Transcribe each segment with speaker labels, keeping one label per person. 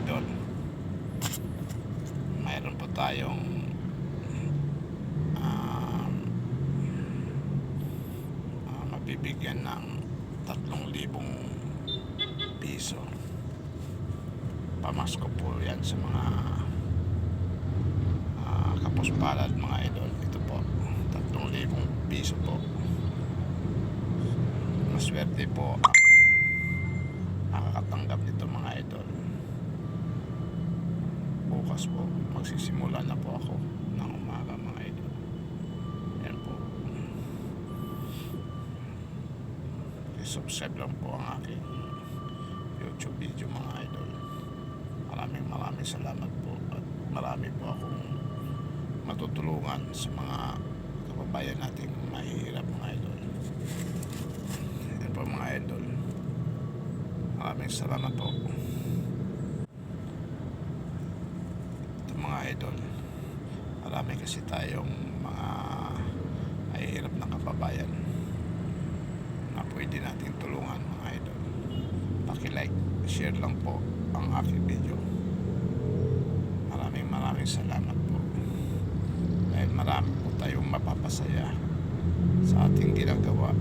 Speaker 1: idol, mayroon po tayong mabibigyan ng 3,000 piso. Pamasko po yan sa mga kapuspalad mga idol. Ito po, 3,000 piso po. Maswerte po makakatanggap nito mga idol. Bukas po magsisimula na po ako ng umaga mga idol. Yan po, subscribe lang po ang aking YouTube video mga idol. Maraming salamat po, at marami po akong matutulungan sa mga kababayan nating mahihirap mga idol. Yan po mga idol, maraming salamat po. Ito mga idol, marami kasi tayong mga mahihirap na kababayan na pwede nating tulungan mga idol. Paki-like, share lang po ang aking video. Maraming salamat po, dahil marami po tayong mapapasaya sa ating ginagawa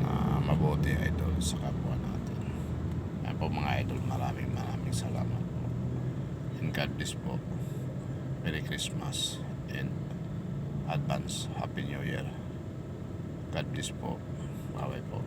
Speaker 1: na mabuti idol sa kapwa natin. Ayan po mga idol, maraming salamat po, and God bless po. Merry Christmas and advance Happy New Year. God bless po. Bye po.